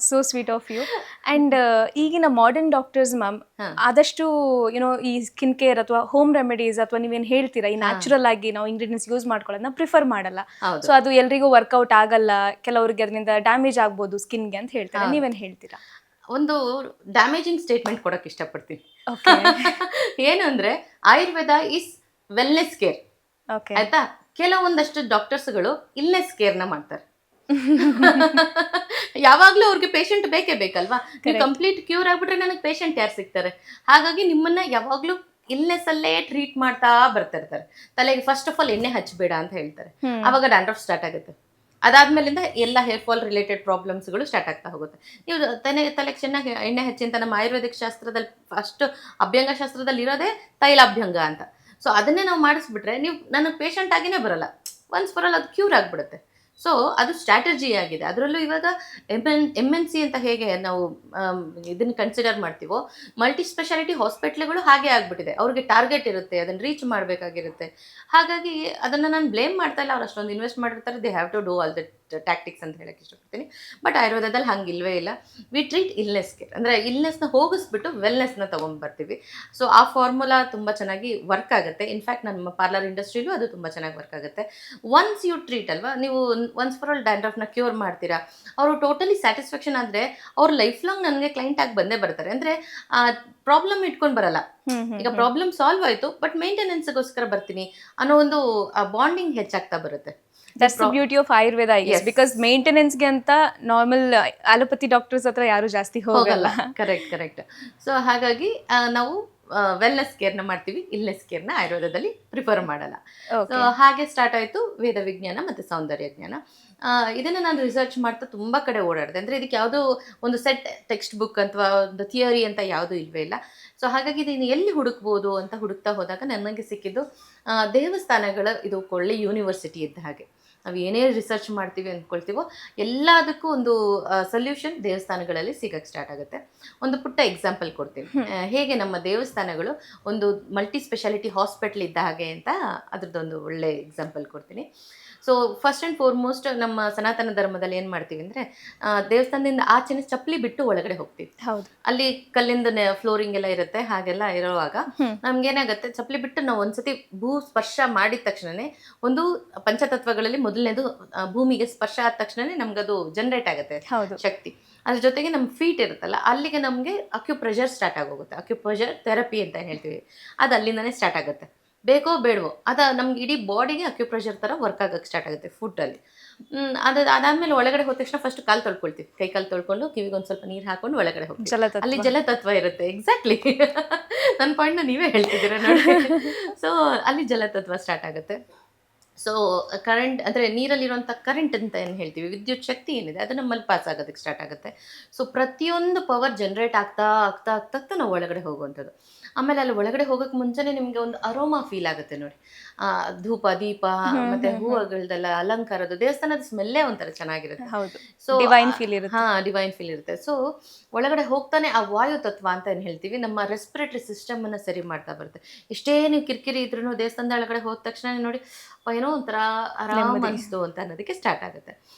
So sweet of you. And ಈಗಿನ modern doctors ma'am ಆದಷ್ಟು ಈ ಸ್ಕಿನ್ ಕೇರ್ ಅಥವಾ ಹೋಮ್ ರೆಮಿಡೀಸ್ ಅಥವಾ ನೀವೇನು ಹೇಳ್ತೀರಾ ಈ ನ್ಯಾಚುರಲ್ ಆಗಿ ನಾವು ಇಂಗ್ರೀಡಿಯೆಂಟ್ಸ್ ಯೂಸ್ ಮಾಡ್ಕೊಳ್ಳೋದನ್ನ ಪ್ರಿಫರ್ ಮಾಡಲ್ಲ. ಸೊ ಅದು ಎಲ್ರಿಗೂ ವರ್ಕೌಟ್ ಆಗಲ್ಲ, ಕೆಲವರಿಗೆ ಅದರಿಂದ ಡ್ಯಾಮೇಜ್ ಆಗ್ಬೋದು ಸ್ಕಿನ್ಗೆ ಅಂತ ಹೇಳ್ತಾರೆ. ನೀವೇನು ಹೇಳ್ತೀರಾ? ಒಂದು ಡ್ಯಾಮೇಜಿಂಗ್ ಸ್ಟೇಟ್ಮೆಂಟ್ ಕೊಡಕ್ಕೆ ಇಷ್ಟಪಡ್ತೀನಿ. ಏನು ಅಂದ್ರೆ ಆಯುರ್ವೇದ ಇಸ್ ವೆಲ್ನೆಸ್ ಕೇರ್. ಆಯ್ತಾ? ಕೆಲವೊಂದಷ್ಟು ಡಾಕ್ಟರ್ಸ್ಗಳು ಇಲ್ನೆಸ್ ಕೇರ್ನ ಮಾಡ್ತಾರೆ. ಯಾವಾಗ್ಲೂ ಅವ್ರಿಗೆ ಪೇಷಂಟ್ ಬೇಕೇ ಬೇಕಲ್ವಾ? ನೀವು ಕಂಪ್ಲೀಟ್ ಕ್ಯೂರ್ ಆಗ್ಬಿಟ್ರೆ ನನಗೆ ಪೇಷಂಟ್ ಯಾರು ಸಿಗ್ತಾರೆ? ಹಾಗಾಗಿ ನಿಮ್ಮನ್ನ ಯಾವಾಗ್ಲೂ ಇಲ್ನೆಸ್ ಅಲ್ಲೇ ಟ್ರೀಟ್ ಮಾಡ್ತಾ ಬರ್ತಾ ಇರ್ತಾರೆ. ತಲೆಗೆ ಫಸ್ಟ್ ಆಫ್ ಆಲ್ ಎಣ್ಣೆ ಹಚ್ಚಬೇಡ ಅಂತ ಹೇಳ್ತಾರೆ. ಅವಾಗ ಡ್ಯಾಂಡ್ರಫ್ ಸ್ಟಾರ್ಟ್ ಆಗುತ್ತೆ. ಅದಾದ್ಮೇಲಿಂದ ಎಲ್ಲ ಹೇರ್ ಫಾಲ್ ರಿಲೇಟೆಡ್ ಪ್ರಾಬ್ಲಮ್ಸ್ಗಳು ಸ್ಟಾರ್ಟ್ ಆಗ್ತಾ ಹೋಗುತ್ತೆ. ನೀವು ತಲೆಗೆ ಚೆನ್ನಾಗಿ ಎಣ್ಣೆ ಹಚ್ಚಿ ಅಂತ ನಮ್ಮ ಆಯುರ್ವೇದಿಕ್ ಶಾಸ್ತ್ರದಲ್ಲಿ ಫಸ್ಟ್ ಅಭ್ಯಂಗ ಶಾಸ್ತ್ರದಲ್ಲಿ ಇರೋದೇ ತೈಲಾಭ್ಯಂಗ ಅಂತ. ಸೊ ಅದನ್ನೇ ನಾವು ಮಾಡಿಸ್ಬಿಟ್ರೆ ನೀವು ನನಗೆ ಪೇಷಂಟ್ ಆಗಿನೇ ಬರಲ್ಲ, ಒನ್ಸ್ ಬರಲ್ಲ, ಅದು ಕ್ಯೂರ್ ಆಗಿಬಿಡುತ್ತೆ. ಸೊ ಅದು ಸ್ಟ್ರಾಟಜಿ ಆಗಿದೆ. ಅದರಲ್ಲೂ ಇವಾಗ MNC ಅಂತ ಹೇಗೆ ನಾವು ಇದನ್ನು ಕನ್ಸಿಡರ್ ಮಾಡ್ತೀವೋ, ಮಲ್ಟಿ ಸ್ಪೆಷಾಲಿಟಿ ಹಾಸ್ಪಿಟ್ಲ್ಗಳು ಹಾಗೆ ಆಗ್ಬಿಟ್ಟಿದೆ. ಅವ್ರಿಗೆ ಟಾರ್ಗೆಟ್ ಇರುತ್ತೆ, ಅದನ್ನು ರೀಚ್ ಮಾಡಬೇಕಾಗಿರುತ್ತೆ. ಹಾಗಾಗಿ ಅದನ್ನು ನಾನು ಬ್ಲೇಮ್ ಮಾಡ್ತಾ ಇಲ್ಲ. ಅವ್ರು ಅಷ್ಟೊಂದು ಇನ್ವೆಸ್ಟ್ ಮಾಡಿರ್ತಾರೆ, they have to do all that tactics ಅಂತ ಹೇಳಕ್ಕೆ ಇಷ್ಟಪಡ್ತೀನಿ. ಬಟ್ ಆಯುರ್ವೇದದಲ್ಲಿ ಹಂಗೆ ಇಲ್ವೇ ಇಲ್ಲ. ವಿ ಟ್ರೀಟ್ ಇಲ್ನೆಸ್ ಕೇರ್, ಅಂದರೆ ಇಲ್ನೆಸ್ನ ಹೋಗಿಸ್ಬಿಟ್ಟು ವೆಲ್ನೆಸ್ನ ತೊಗೊಂಡ್ಬರ್ತೀವಿ. ಸೊ ಆ ಫಾರ್ಮುಲಾ ತುಂಬ ಚೆನ್ನಾಗಿ ವರ್ಕ್ ಆಗುತ್ತೆ. ಇನ್ಫ್ಯಾಕ್ಟ್ ನಮ್ಮ ಪಾರ್ಲರ್ ಇಂಡಸ್ಟ್ರಿಲೂ ಅದು ತುಂಬ ಚೆನ್ನಾಗಿ ವರ್ಕ್ ಆಗುತ್ತೆ. ಒನ್ಸ್ ಯು ಟ್ರೀಟ್ ಅಲ್ವಾ, ನೀವು ಒನ್ಸ್ ಫಾರ್ ಆಲ್ ಡ್ಯಾಂಡ್ರಫ್ನ ಕ್ಯೂರ್ ಮಾಡ್ತೀರಾ, ಅವರು ಟೋಟಲಿ ಸ್ಯಾಟಿಸ್ಫ್ಯಾಕ್ಷನ್ ಆದರೆ ಅವ್ರು ಲೈಫ್ ಲಾಂಗ್ ನನಗೆ ಕ್ಲೈಂಟ್ ಆಗಿ ಬಂದೇ ಬರ್ತಾರೆ. ಅಂದರೆ ಪ್ರಾಬ್ಲಮ್ ಇಟ್ಕೊಂಡು ಬರಲ್ಲ. ಈಗ ಪ್ರಾಬ್ಲಮ್ ಸಾಲ್ವ್ ಆಯಿತು, ಬಟ್ ಮೇಂಟೆನೆನ್ಸ್ಗೋಸ್ಕರ ಬರ್ತೀನಿ ಅನ್ನೋ ಒಂದು ಬಾಂಡಿಂಗ್ ಹೆಚ್ಚಾಗ್ತಾ ಬರುತ್ತೆ. That's the beauty of Ayurveda, because ಮೇಂಟೆನೆನ್ಸ್ಗೆ ಅಂತ ನಾರ್ಮಲ್ ಅಲೋಪತಿ ಡಾಕ್ಟರ್ಸ್ ಹತ್ರ ಯಾರು ಜಾಸ್ತಿ ಹೋಗಲ್ಲ. ಕರೆಕ್ಟ್. ಸೊ ಹಾಗಾಗಿ ನಾವು ವೆಲ್ನೆಸ್ ಕೇರ್ನ ಮಾಡ್ತೀವಿ, ಇಲ್ನೆಸ್ ಕೇರ್ನ ಆಯುರ್ವೇದದಲ್ಲಿ ಪ್ರಿಫರ್ ಮಾಡಲ್ಲ. ಸೊ ಹಾಗೆ ಸ್ಟಾರ್ಟ್ ಆಯಿತು ವೇದ ವಿಜ್ಞಾನ ಮತ್ತು ಸೌಂದರ್ಯ ಜ್ಞಾನ. ಇದನ್ನು ನಾನು ರಿಸರ್ಚ್ ಮಾಡ್ತಾ ತುಂಬ ಕಡೆ ಓಡಾಡಿದೆ. ಅಂದರೆ ಇದಕ್ಕೆ ಯಾವುದೋ ಒಂದು ಸೆಟ್ ಟೆಕ್ಸ್ಟ್ ಬುಕ್ ಅಥವಾ ಒಂದು ಥಿಯರಿ ಅಂತ ಯಾವುದೂ ಇಲ್ವೇ ಇಲ್ಲ. ಸೊ ಹಾಗಾಗಿ ಇದನ್ನು ಎಲ್ಲಿ ಹುಡುಕ್ಬೋದು ಅಂತ ಹುಡುಕ್ತಾ ಹೋದಾಗ ನನಗೆ ಸಿಕ್ಕಿದ್ದು ದೇವಸ್ಥಾನಗಳ ಇದು ಒಳ್ಳೆ ಯೂನಿವರ್ಸಿಟಿ ಇದ್ದ ಹಾಗೆ. ನಾವು ಏನೇ ರಿಸರ್ಚ್ ಮಾಡ್ತೀವಿ ಅಂದ್ಕೊಳ್ತೀವೋ ಎಲ್ಲದಕ್ಕೂ ಒಂದು ಸೊಲ್ಯೂಷನ್ ದೇವಸ್ಥಾನಗಳಲ್ಲಿ ಸಿಗಕ್ಕೆ ಸ್ಟಾರ್ಟ್ ಆಗುತ್ತೆ. ಒಂದು ಪುಟ್ಟ ಎಕ್ಸಾಂಪಲ್ ಕೊಡ್ತೀನಿ, ಹೇಗೆ ನಮ್ಮ ದೇವಸ್ಥಾನಗಳು ಒಂದು ಮಲ್ಟಿ ಸ್ಪೆಷಾಲಿಟಿ ಹಾಸ್ಪಿಟ್ಲ್ ಇದ್ದ ಹಾಗೆ ಅಂತ ಅದ್ರದ್ದೊಂದು ಒಳ್ಳೆ ಎಕ್ಸಾಂಪಲ್ ಕೊಡ್ತೀನಿ. ಸೊ ಫಸ್ಟ್ ಆ್ಯಂಡ್ ಫಾರ್ಮೋಸ್ಟ್ ನಮ್ಮ ಸನಾತನ ಧರ್ಮದಲ್ಲಿ ಏನು ಮಾಡ್ತೀವಿ ಅಂದರೆ, ದೇವಸ್ಥಾನದಿಂದ ಆಚೆನೆ ಚಪ್ಪಲಿ ಬಿಟ್ಟು ಒಳಗಡೆ ಹೋಗ್ತೀವಿ. ಅಲ್ಲಿ ಕಲ್ಲಿಂದ ಫ್ಲೋರಿಂಗ್ ಎಲ್ಲ ಇರುತ್ತೆ. ಹಾಗೆಲ್ಲ ಇರುವಾಗ ನಮ್ಗೇನಾಗುತ್ತೆ, ಚಪ್ಪಲಿ ಬಿಟ್ಟು ನಾವು ಒಂದ್ಸತಿ ಭೂ ಸ್ಪರ್ಶ ಮಾಡಿದ ತಕ್ಷಣನೇ ಒಂದು ಪಂಚತತ್ವಗಳಲ್ಲಿ ಮೊದಲನೇದು ಭೂಮಿಗೆ ಸ್ಪರ್ಶ ಆದ ತಕ್ಷಣನೇ ನಮ್ಗದು ಜನರೇಟ್ ಆಗುತ್ತೆ ಶಕ್ತಿ. ಅದ್ರ ಜೊತೆಗೆ ನಮ್ಮ ಫೀಟ್ ಇರುತ್ತಲ್ಲ, ಅಲ್ಲಿಗೆ ನಮಗೆ ಅಕ್ಯುಪ್ರೆಷರ್ ಸ್ಟಾರ್ಟ್ ಆಗೋಗುತ್ತೆ. ಅಕ್ಯುಪ್ರೆಷರ್ ಥೆರಪಿ ಅಂತ ಹೇಳ್ತೀವಿ, ಅದು ಅಲ್ಲಿಂದನೇ ಸ್ಟಾರ್ಟ್ ಆಗುತ್ತೆ. ಬೇಕೋ ಬೇಡವೋ ಅದು ನಮ್ಗೆ ಇಡೀ ಬಾಡಿಗೆ ಅಕ್ಯುಪ್ರೆಷರ್ ಥರ ವರ್ಕ್ ಆಗೋಕ್ಕೆ ಸ್ಟಾರ್ಟ್ ಆಗುತ್ತೆ ಫುಡ್ಡಲ್ಲಿ. ಅದಾದಮೇಲೆ ಒಳಗಡೆ ಹೋದ ತಕ್ಷಣ ಫಸ್ಟ್ ಕಾಲು ತೊಳ್ಕೊಳ್ತೀವಿ. ಕೈ ಕಾಲು ತೊಳ್ಕೊಂಡು ಕಿವಿಗೊಂದು ಸ್ವಲ್ಪ ನೀರು ಹಾಕೊಂಡು ಒಳಗಡೆ ಹೋಗ್ತೀವಿ. ಅಲ್ಲಿ ಜಲತತ್ವ ಇರುತ್ತೆ. ಎಕ್ಸಾಕ್ಟ್ಲಿ ನನ್ನ ಪಾಯಿಂಟ್ನ ನೀವೇ ಹೇಳ್ತಿದ್ದೀರಾ ನೋಡಿ. ಸೊ ಅಲ್ಲಿ ಜಲತತ್ವ ಸ್ಟಾರ್ಟ್ ಆಗುತ್ತೆ. ಸೊ ಕರೆಂಟ್ ಅಂದರೆ ನೀರಲ್ಲಿರುವಂಥ ಕರೆಂಟ್ ಅಂತ ಏನು ಹೇಳ್ತೀವಿ, ವಿದ್ಯುತ್ ಶಕ್ತಿ ಏನಿದೆ ಅದು ನಮ್ಮಲ್ಲಿ ಪಾಸ್ ಆಗೋದಕ್ಕೆ ಸ್ಟಾರ್ಟ್ ಆಗುತ್ತೆ. ಸೊ ಪ್ರತಿಯೊಂದು ಪವರ್ ಜನ್ರೇಟ್ ಆಗ್ತಾ ನಾವು ಒಳಗಡೆ ಹೋಗುವಂಥದ್ದು. ಆಮೇಲೆ ಅಲ್ಲಿ ಒಳಗಡೆ ಹೋಗೋಕ್ಕೆ ಮುಂಚೆನೇ ನಿಮಗೆ ಒಂದು ಅರೋಮಾ ಫೀಲ್ ಆಗುತ್ತೆ ನೋಡಿ. ಧೂಪ, ದೀಪ ಮತ್ತು ಹೂವುಗಳದೆಲ್ಲ ಅಲಂಕಾರದ್ದು, ದೇವಸ್ಥಾನದ ಸ್ಮೆಲ್ಲೇ ಒಂಥರ ಚೆನ್ನಾಗಿರುತ್ತೆ. ಸೊ ಡಿವೈನ್ ಫೀಲ್ ಇರುತ್ತೆ. ಸೊ ಒಳಗಡೆ ಹೋಗ್ತಾನೆ ಆ ವಾಯು ತತ್ವ ಅಂತ ಏನು ಹೇಳ್ತೀವಿ, ನಮ್ಮ ರೆಸ್ಪಿರೇಟರಿ ಸಿಸ್ಟಮನ್ನು ಸರಿ ಮಾಡ್ತಾ ಬರುತ್ತೆ. ಎಷ್ಟೇ ನೀವು ಕಿರಿಕಿರಿ ಇದ್ರೂ ದೇವಸ್ಥಾನದ ಒಳಗಡೆ ಹೋದ ತಕ್ಷಣ ನೋಡಿ ಏನೋ ಒಂಥರ ಆರಾಮ ಅನಿಸ್ತು ಅಂತ ಅನ್ನೋದಕ್ಕೆ ಸ್ಟಾರ್ಟ್ ಆಗುತ್ತೆ.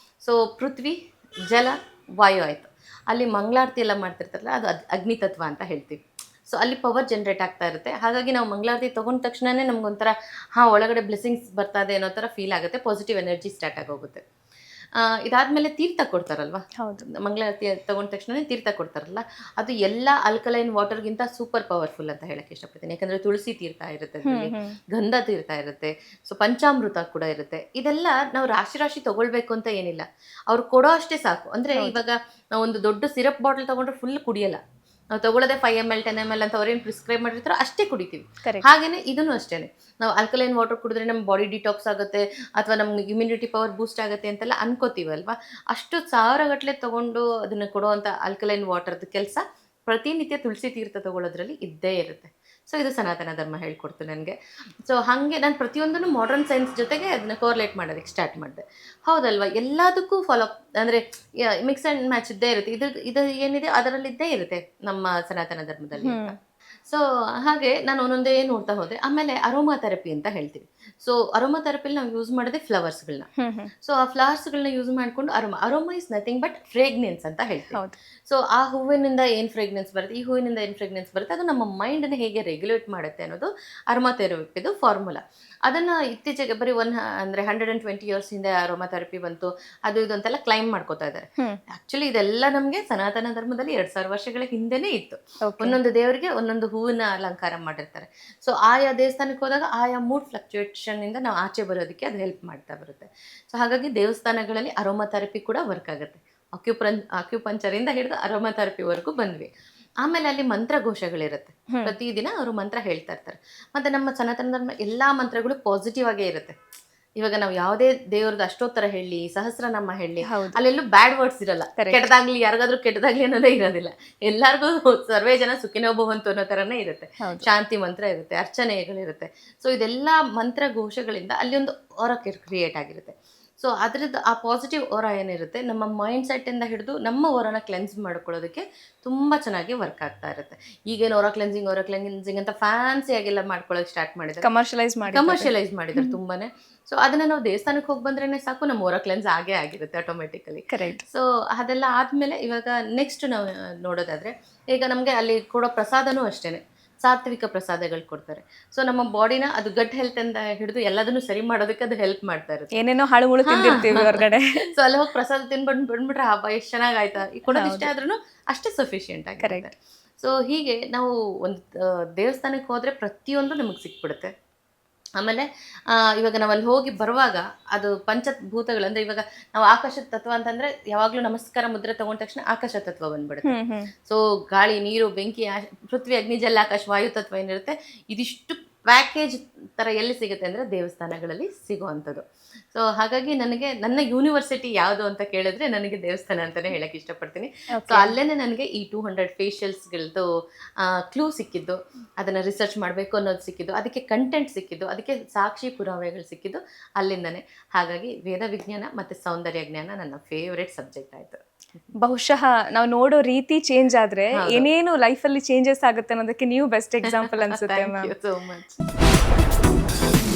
ಸೊ ಪೃಥ್ವಿ, ಜಲ, ವಾಯು ಆಯಿತು. ಅಲ್ಲಿ ಮಂಗಳಾರತಿ ಎಲ್ಲ ಮಾಡ್ತಿರ್ತಾರಲ್ಲ, ಅದು ಅಗ್ನಿ ತತ್ವ ಅಂತ ಹೇಳ್ತೀವಿ. ಸೊ ಅಲ್ಲಿ ಪವರ್ ಜನ್ರೇಟ್ ಆಗ್ತಾ ಇರುತ್ತೆ. ಹಾಗಾಗಿ ನಾವು ಮಂಗಳಾರತಿ ತೊಗೊಂಡ ತಕ್ಷಣವೇ ನಮಗೊಂಥರ ಒಳಗಡೆ ಬ್ಲೆಸ್ಸಿಂಗ್ಸ್ ಬರ್ತಾ ಇದೆ ಅನ್ನೋ ಥರ ಫೀಲ್ ಆಗುತ್ತೆ. ಪಾಸಿಟಿವ್ ಎನರ್ಜಿ ಸ್ಟಾರ್ಟ್ ಆಗೋಗುತ್ತೆ. ಇದಾದಮೇಲೆ ತೀರ್ಥ ಕೊಡ್ತಾರಲ್ವ, ಮಂಗಳಾರತಿ ತೊಗೊಂಡ ತಕ್ಷಣ ತೀರ್ಥ ಕೊಡ್ತಾರಲ್ಲ, ಅದು ಎಲ್ಲ ಆಲ್ಕಲೈನ್ ವಾಟರ್ಗಿಂತ ಸೂಪರ್ ಪವರ್ಫುಲ್ ಅಂತ ಹೇಳಕ್ಕೆ ಇಷ್ಟಪಡ್ತೀನಿ. ಯಾಕಂದರೆ ತುಳಸಿ ತೀರ್ಥ ಇರುತ್ತೆ, ಗಂಧ ತೀರ್ಥ ಇರುತ್ತೆ, ಸೊ ಪಂಚಾಮೃತ ಕೂಡ ಇರುತ್ತೆ. ಇದೆಲ್ಲ ನಾವು ರಾಶಿ ತೊಗೊಳ್ಬೇಕು ಅಂತ ಏನಿಲ್ಲ, ಅವ್ರು ಕೊಡೋ ಅಷ್ಟೇ ಸಾಕು. ಅಂದರೆ ಇವಾಗ ನಾವು ಒಂದು ದೊಡ್ಡ ಸಿರಪ್ ಬಾಟಲ್ ತೊಗೊಂಡ್ರೆ ಫುಲ್ ಕುಡಿಯಲ್ಲ, ನಾವು ತೊಗೊಳ್ಳೋದೇ 5 ml 10 ml ಅಂತ ಅವ್ರೇನು ಪ್ರಿಸ್ಕ್ರೈಬ್ ಮಾಡಿರ್ತಾರೋ ಅಷ್ಟೇ ಕುಡಿತೀವಿ. ಹಾಗೇನೆ ಇದನ್ನು ಅಷ್ಟೇ, ನಾವು ಆಲ್ಕಲೈನ್ ವಾಟರ್ ಕುಡಿದ್ರೆ ನಮ್ಮ ಬಾಡಿ ಡಿಟಾಕ್ಸ್ ಆಗುತ್ತೆ ಅಥವಾ ನಮ್ಗೆ ಇಮ್ಯುನಿಟಿ ಪವರ್ ಬೂಸ್ಟ್ ಆಗುತ್ತೆ ಅಂತೆಲ್ಲ ಅನ್ಕೋತೀವಲ್ವಾ. ಅಷ್ಟು ಸಾವಿರಗಟ್ಟಲೆ ತೊಗೊಂಡು ಅದನ್ನು ಕೊಡುವಂಥ ಆಲ್ಕಲೈನ್ ವಾಟರ್ದು ಕೆಲಸ ಪ್ರತಿನಿತ್ಯ ತುಳಸಿ ತೀರ್ಥ ತೊಗೊಳ್ಳೋದ್ರಲ್ಲಿ ಇದ್ದೇ ಇರುತ್ತೆ. ಸೊ ಇದು ಸನಾತನ ಧರ್ಮ ಹೇಳ್ಕೊಡ್ತು ನನಗೆ. ಸೊ ಹಾಗೆ ನಾನು ಪ್ರತಿಯೊಂದನ್ನು ಮಾಡರ್ನ್ ಸೈನ್ಸ್ ಜೊತೆಗೆ ಅದನ್ನು ಕೋರ್ಲೇಟ್ ಮಾಡೋದಕ್ಕೆ ಸ್ಟಾರ್ಟ್ ಮಾಡಿದೆ. ಹೌದಲ್ವಾ, ಎಲ್ಲದಕ್ಕೂ ಫಾಲೋ ಅಂದರೆ ಮಿಕ್ಸ್ ಆ್ಯಂಡ್ ಮ್ಯಾಚ್ ಇದ್ದೇ ಇರುತ್ತೆ. ಇದು ಏನಿದೆ ಅದರಲ್ಲಿ ಇದ್ದೇ ಇರುತ್ತೆ ನಮ್ಮ ಸನಾತನ ಧರ್ಮದಲ್ಲಿ. ಸೊ ಹಾಗೆ ನಾನು ಒಂದೊಂದೇ ನೋಡ್ತಾ ಹೋದೆ. ಆಮೇಲೆ ಅರೋಮಾ ಥೆರಪಿ ಅಂತ ಹೇಳ್ತೀವಿ. ಸೊ ಅರೋಮಾ ಥೆರಪಿಲಿ ನಾವು ಯೂಸ್ ಮಾಡೋದೇ ಫ್ಲವರ್ಸ್ಗಳನ್ನ. ಸೊ ಆ ಫ್ಲವರ್ಸ್ಗಳನ್ನ ಯೂಸ್ ಮಾಡಿಕೊಂಡು ಅರೋಮಾ ಇಸ್ ನಥಿಂಗ್ ಬಟ್ ಫ್ರೇಗ್ನೆನ್ಸ್ ಅಂತ ಹೇಳ್ತೀವಿ. ಹೌದು. ಸೊ ಆ ಹೂವಿನಿಂದ ಏನು ಫ್ರೇಗ್ನೆನ್ಸ್ ಬರುತ್ತೆ, ಈ ಹೂವಿನಿಂದ ಏನು ಫ್ರೇಗ್ನೆನ್ಸ್ ಬರುತ್ತೆ, ಅದು ನಮ್ಮ ಮೈಂಡನ್ನು ಹೇಗೆ ರೆಗ್ಯುಲೇಟ್ ಮಾಡುತ್ತೆ ಅನ್ನೋದು ಅರೋಮಾ ಥೆರಪಿದು ಫಾರ್ಮುಲಾ. ಅದನ್ನು ಇತ್ತೀಚೆಗೆ ಬರೀ ಅಂದರೆ 120 ಇಯರ್ಸ್ ಹಿಂದೆ ಅರೋಮಾ ಥೆರಪಿ ಬಂತು, ಅದು ಇದು ಅಂತೆಲ್ಲ ಕ್ಲೈಮ್ ಮಾಡ್ಕೋತಾ ಇದ್ದಾರೆ. ಆ್ಯಕ್ಚುಲಿ ಇದೆಲ್ಲ ನಮಗೆ ಸನಾತನ ಧರ್ಮದಲ್ಲಿ 2000 ವರ್ಷಗಳ ಹಿಂದೆನೇ ಇತ್ತು. ಒಂದೊಂದು ದೇವರಿಗೆ ಒಂದೊಂದು ಹೂವಿನ ಅಲಂಕಾರ ಮಾಡಿರ್ತಾರೆ. ಸೊ ಆಯಾ ದೇವಸ್ಥಾನಕ್ಕೆ ಹೋದಾಗ ಆಯಾ ಮೂಡ್ ಫ್ಲಕ್ಚುಯೇಷನ್ ಇಂದ ನಾವು ಆಚೆ ಬರೋದಕ್ಕೆ ಅದು ಹೆಲ್ಪ್ ಮಾಡ್ತಾ ಬರುತ್ತೆ. ಸೊ ಹಾಗಾಗಿ ದೇವಸ್ಥಾನಗಳಲ್ಲಿ ಅರೋಮಾ ಥೆರಪಿ ಕೂಡ ವರ್ಕ್ ಆಗುತ್ತೆ. ಅಕ್ಯುಪಂಚರಿಂದ ಹಿಡಿದು ಅರೋಮಾ ಥೆರಪಿವರೆಗೂ ಬಂದ್ವಿ. ಆಮೇಲೆ ಅಲ್ಲಿ ಮಂತ್ರಘೋಷಗಳಿರುತ್ತೆ. ಪ್ರತಿದಿನ ಅವರು ಮಂತ್ರ ಹೇಳ್ತಾ ಇರ್ತಾರೆ. ಮತ್ತೆ ನಮ್ಮ ಸನಾತನ ಧರ್ಮ ಎಲ್ಲಾ ಮಂತ್ರಗಳು ಪಾಸಿಟಿವ್ ಆಗೇ ಇರುತ್ತೆ. ಇವಾಗ ನಾವು ಯಾವುದೇ ದೇವ್ರದ್ದು ಅಷ್ಟೋತ್ತರ ಹೇಳಿ, ಸಹಸ್ರನಾಮ ಹೇಳಿ, ಅಲ್ಲೆಲ್ಲೂ ಬ್ಯಾಡ್ ವರ್ಡ್ಸ್ ಇರಲ್ಲ. ಕೆಟ್ಟದಾಗ್ಲಿ, ಯಾರಿಗಾದ್ರೂ ಕೆಟ್ಟದಾಗ್ಲಿ ಅನ್ನೋದೇ ಇರೋದಿಲ್ಲ. ಎಲ್ಲರಿಗೂ ಸರ್ವೇ ಜನ ಸುಖಿನೋ ಭವಂತು ಅನ್ನೋ ತರನೇ ಇರುತ್ತೆ. ಶಾಂತಿ ಮಂತ್ರ ಇರುತ್ತೆ, ಅರ್ಚನೆಗಳಿರುತ್ತೆ. ಸೊ ಇದೆಲ್ಲ ಮಂತ್ರ ಘೋಷಗಳಿಂದ ಅಲ್ಲಿ ಒಂದು ಆರಾ ಕ್ರಿಯೇಟ್ ಆಗಿರುತ್ತೆ. ಸೊ ಅದರದ್ದು ಆ ಪಾಸಿಟಿವ್ ಓರ ಏನಿರುತ್ತೆ, ನಮ್ಮ ಮೈಂಡ್ ಸೆಟ್ಟಿಂದ ಹಿಡಿದು ನಮ್ಮ ಓರನ ಕ್ಲೆನ್ಸ್ ಮಾಡ್ಕೊಳ್ಳೋದಕ್ಕೆ ತುಂಬ ಚೆನ್ನಾಗಿ ವರ್ಕ್ ಆಗ್ತಾ ಇರುತ್ತೆ. ಈಗೇನು ಓರ ಕ್ಲೆನ್ಸಿಂಗ್ ಅಂತ ಫ್ಯಾನ್ಸಿ ಆಗೆಲ್ಲ ಮಾಡ್ಕೊಳ್ಳೋಕೆ ಸ್ಟಾರ್ಟ್ ಮಾಡಿದ್ದಾರೆ, ಕಮರ್ಷಿಯಲೈಸ್ ಮಾಡಿದ್ದಾರೆ ತುಂಬಾನೇ. ಸೊ ಅದನ್ನ ನಾವು ದೇವಸ್ಥಾನಕ್ಕೆ ಹೋಗಿ ಬಂದ್ರೇನೆ ಸಾಕು, ನಮ್ಮ ಓರ ಕ್ಲೆನ್ಸ್ ಆಗೇ ಆಗಿರುತ್ತೆ ಆಟೋಮೆಟಿಕಲಿ. ಕರೆಕ್ಟ್. ಸೊ ಅದೆಲ್ಲ ಆದಮೇಲೆ ಇವಾಗ ನೆಕ್ಸ್ಟ್ ನಾವು ನೋಡೋದಾದ್ರೆ, ಈಗ ನಮಗೆ ಅಲ್ಲಿ ಕೊಡೋ ಪ್ರಸಾದನೂ ಅಷ್ಟೇನೆ ಸಾತ್ವಿಕ ಪ್ರಸಾದಗಳು ಕೊಡ್ತಾರೆ. ಸೊ ನಮ್ಮ ಬಾಡಿನ ಅದು ಗಟ್ ಹೆಲ್ತ್ ಅಂತ ಹಿಡಿದು ಎಲ್ಲದನ್ನು ಸರಿ ಮಾಡೋದಕ್ಕೆ ಅದು ಹೆಲ್ಪ್ ಮಾಡ್ತಾ ಇರುತ್ತೆ. ಏನೇನೋ ಹಾಳುಗಳು ತಿಂದಿರ್ತೀವಿ ಹೊರಗಡೆ. ಸೊ ಅಲ್ಲಿ ಹೋಗಿ ಪ್ರಸಾದ ಬಂದ್ಬಿಟ್ರೆ ಹಬ್ಬ ಎಷ್ಟು ಚೆನ್ನಾಗಾಯ್ತಾ, ಈ ಕೊಡೋದಿಷ್ಟೇ ಆದ್ರೂ ಅಷ್ಟೇ ಸಫಿಷಿಯೆಂಟ್ ಆಗಿರುತ್ತೆ. ಸೊ ಹೀಗೆ ನಾವು ಒಂದು ದೇವಸ್ಥಾನಕ್ಕೆ ಹೋದ್ರೆ ಪ್ರತಿಯೊಂದು ನಮಗೆ ಸಿಕ್ಬಿಡುತ್ತೆ. ಆಮೇಲೆ ಇವಾಗ ನಾವು ಅಲ್ಲಿ ಹೋಗಿ ಬರುವಾಗ ಅದು ಪಂಚಭೂತಗಳು ಅಂದ್ರೆ, ಇವಾಗ ನಾವು ಆಕಾಶ ತತ್ವ ಅಂತಂದ್ರೆ ಯಾವಾಗ್ಲೂ ನಮಸ್ಕಾರ ಮುದ್ರೆ ತಗೊಂಡ ತಕ್ಷಣ ಆಕಾಶ ತತ್ವ ಬಂದ್ಬಿಡುತ್ತೆ. ಸೊ ಗಾಳಿ, ನೀರು, ಬೆಂಕಿ, ಪೃಥ್ವಿ, ಅಗ್ನಿ, ಜಲ, ಆಕಾಶ, ವಾಯು ತತ್ವ ಏನಿರುತ್ತೆ, ಇದಿಷ್ಟು ಪ್ಯಾಕೇಜ್ ತರ ಎಲ್ಲಿ ಸಿಗುತ್ತೆ ಅಂದ್ರೆ ದೇವಸ್ಥಾನಗಳಲ್ಲಿ ಸಿಗುವಂಥದ್ದು. ಸೊ ಹಾಗಾಗಿ ನನಗೆ ನನ್ನ ಯೂನಿವರ್ಸಿಟಿ ಯಾವುದು ಅಂತ ಕೇಳಿದ್ರೆ ನನಗೆ ದೇವಸ್ಥಾನ ಅಂತಾನೆ ಹೇಳಕ್ ಇಷ್ಟಪಡ್ತೀನಿ. ಸೊ ಅಲ್ಲೇನೆ ನನಗೆ ಈ 200 ಫೇಶಿಯಲ್ಸ್ಗಳದ್ದು ಕ್ಲೂ ಸಿಕ್ಕಿದ್ದು, ಅದನ್ನ ರಿಸರ್ಚ್ ಮಾಡಬೇಕು ಅನ್ನೋದು ಸಿಕ್ಕಿದ್ದು, ಅದಕ್ಕೆ ಕಂಟೆಂಟ್ ಸಿಕ್ಕಿದ್ದು, ಅದಕ್ಕೆ ಸಾಕ್ಷಿ ಪುರಾವೆಗಳು ಸಿಕ್ಕಿದ್ದು ಅಲ್ಲಿಂದನೇ. ಹಾಗಾಗಿ ವೇದ ವಿಜ್ಞಾನ ಮತ್ತೆ ಸೌಂದರ್ಯ ಜ್ಞಾನ ನನ್ನ ಫೇವ್ರೆಟ್ ಸಬ್ಜೆಕ್ಟ್ ಆಯ್ತು. ಬಹುಶಃ ನಾವು ನೋಡೋ ರೀತಿ ಚೇಂಜ್ ಆದ್ರೆ ಏನೇನು ಲೈಫಲ್ಲಿ ಚೇಂಜಸ್ ಆಗುತ್ತೆ ಅನ್ನೋದಕ್ಕೆ ನೀವು ಬೆಸ್ಟ್ ಎಕ್ಸಾಂಪಲ್ ಅನ್ಸುತ್ತೆ ma'am. Thank you so much.